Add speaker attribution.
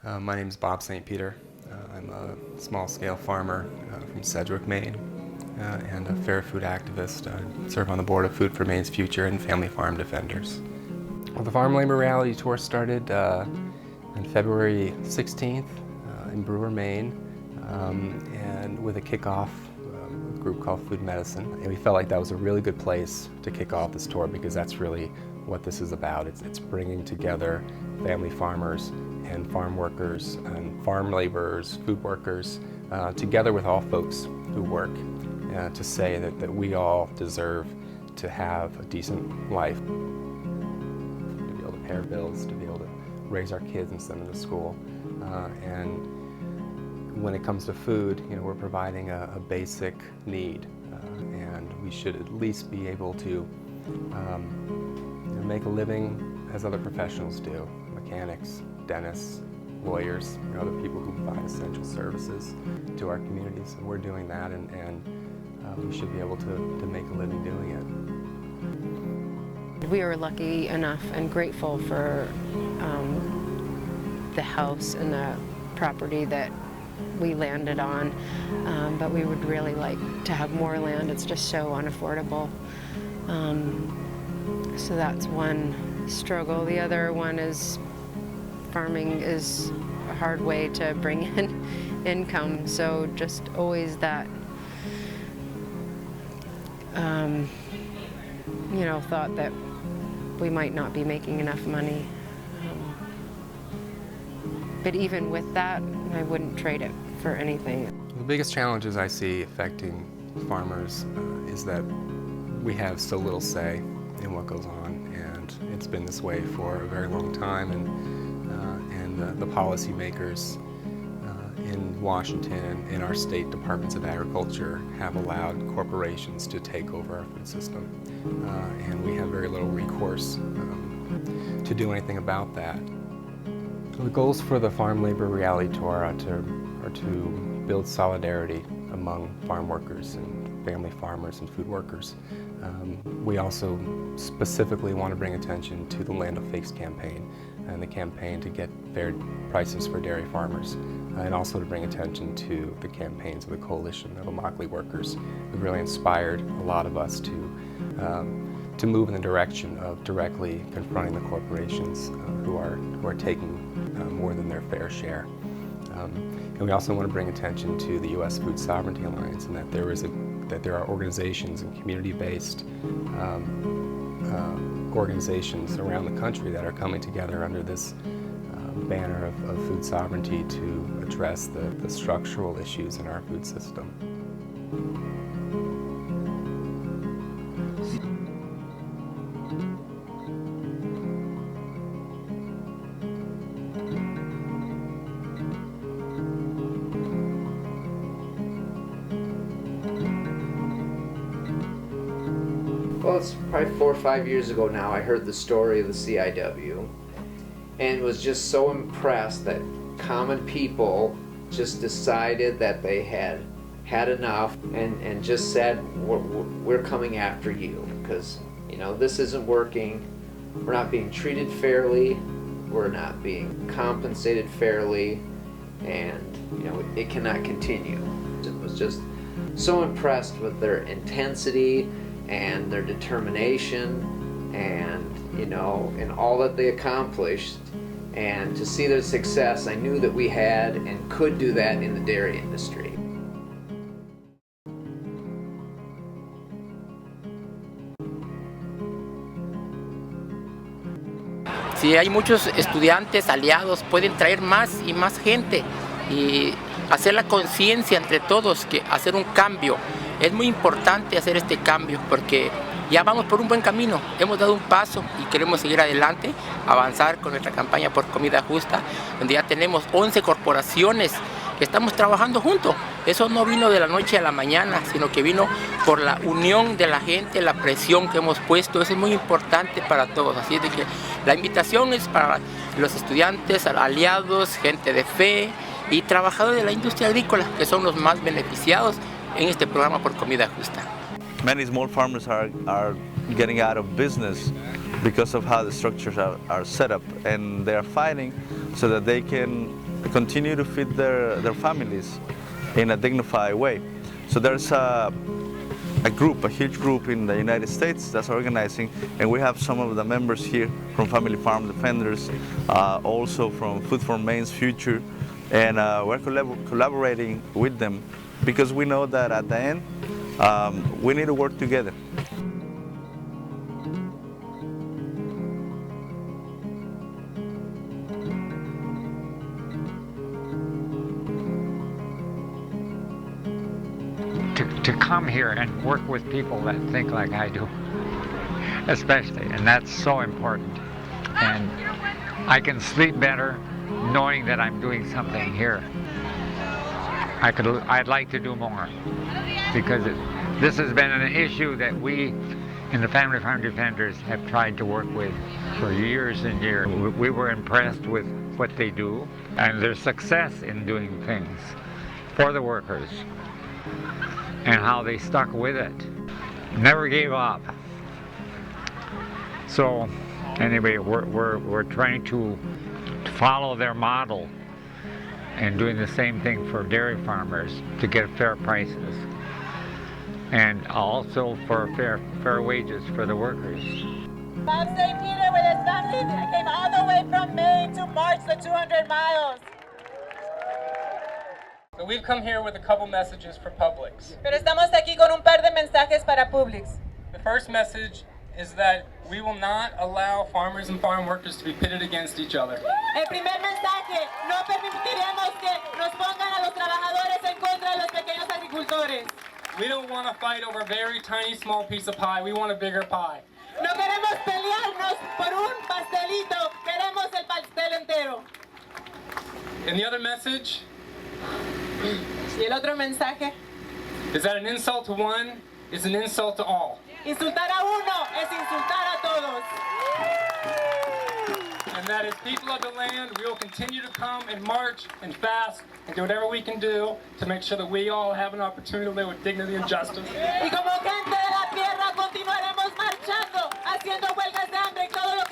Speaker 1: My name is Bob St. Peter. I'm a small-scale farmer from Sedgwick, Maine, and a fair food activist. I serve on the board of Food for Maine's Future and Family Farm Defenders. Well, the Farm Labor Reality Tour started on February 16th in Brewer, Maine, and with a kickoff with a group called Food Medicine. And we felt like that was a really good place to kick off this tour because that's really what this is about. It's bringing together family farmers and farm workers and farm laborers, food workers, together with all folks who work to say that we all deserve to have a decent life, to be able to pay our bills, to be able to raise our kids and send them to school. And when it comes to food, we're providing a basic need, and we should at least be able to make a living as other professionals do, mechanics, dentists, lawyers, other people who provide essential services to our communities, and we're doing that, and we should be able to make a living doing
Speaker 2: it. We were lucky enough and grateful for the house and the property that we landed on, but we would really like to have more land. It's just so unaffordable. So that's one struggle. The other one is farming is a hard way to bring in income, so just always that thought that we might not be making enough money. But even with that, I wouldn't trade it for anything.
Speaker 1: The biggest challenges I see affecting farmers is that we have so little say in what goes on, and it's been this way for a very long time, and the policymakers in Washington and in our state departments of agriculture have allowed corporations to take over our food system, and we have very little recourse to do anything about that. So the goals for the Farm Labor Reality Tour are to build solidarity among farm workers and family farmers and food workers. We also specifically want to bring attention to the Land of Fakes campaign and the campaign to get fair prices for dairy farmers, and also to bring attention to the campaigns of the Coalition of Immokolee workers, who really inspired a lot of us to move in the direction of directly confronting the corporations who are taking more than their fair share. And we also want to bring attention to the U.S. Food Sovereignty Alliance, and that there are organizations and community-based organizations around the country that are coming together under this banner of food sovereignty to address the structural issues in our food system.
Speaker 3: Well, it's probably 4 or 5 years ago now, I heard the story of the CIW and was just so impressed that common people just decided that they had enough and just said, we're coming after you because, this isn't working. We're not being treated fairly. We're not being compensated fairly, and, it cannot continue. It was just so impressed with their intensity and their determination and and all that they accomplished, and to see their success, I knew that we had and could do that in the dairy industry.
Speaker 4: Si hay muchos estudiantes aliados, pueden traer más y más gente y hacer la conciencia entre todos, que hacer un cambio. Es muy importante hacer este cambio porque ya vamos por un buen camino, hemos dado un paso y queremos seguir adelante, avanzar con nuestra campaña por comida justa, donde ya tenemos 11 corporaciones que estamos trabajando juntos. Eso no vino de la noche a la mañana, sino que vino por la unión de la gente, la presión que hemos puesto. Eso es muy importante para todos, así es de que la invitación es para los estudiantes, aliados, gente de fe y trabajadores de la industria agrícola, que son los más beneficiados en este programa por comida justa.
Speaker 5: Many small farmers are getting out of business because of how the structures are set up, and they are fighting so that they can continue to feed their families in a dignified way. So there's a huge group in the United States that's organizing, and we have some of the members here from Farm Defenders, also from Food for Maine's Future, and we're collaborating with them because we know that at the end, we need to work together.
Speaker 6: To come here and work with people that think like I do, especially, and that's so important. And I can sleep better knowing that I'm doing something here. I'd like to do more, because this has been an issue that we in the Farm Defenders have tried to work with for years and years. We were impressed with what they do and their success in doing things for the workers, and how they stuck with it, never gave up. So anyway, we're trying to follow their model and doing the same thing for dairy farmers to get fair prices, and also for fair wages for the workers.
Speaker 7: Bob St. Peter with his family came all the way from Maine to march the 200 miles.
Speaker 8: So we've come here with a couple messages for Publix.
Speaker 7: Pero estamos aquí con un par de mensajes para Publix.
Speaker 8: The first message is that we will not allow farmers and farm workers to be pitted against each other.
Speaker 7: El primer mensaje, no permitiremos que nos pongan a los trabajadores en contra de los pequeños agricultores.
Speaker 8: We don't want to fight over a very tiny small piece of pie. We want a bigger pie.
Speaker 7: No queremos pelearnos por un pastelito, queremos el pastel entero.
Speaker 8: And the other message
Speaker 7: Y el otro mensaje,
Speaker 8: is that an insult to one is an insult to all.
Speaker 7: insultar a uno es insultar a todos.
Speaker 8: And that as people of the land, we will continue to come and march and fast and do whatever we can do to make sure that we all have an opportunity to live with dignity and justice.
Speaker 7: Y como gente de la tierra continuaremos marchando, haciendo huelgas de hambre y todo lo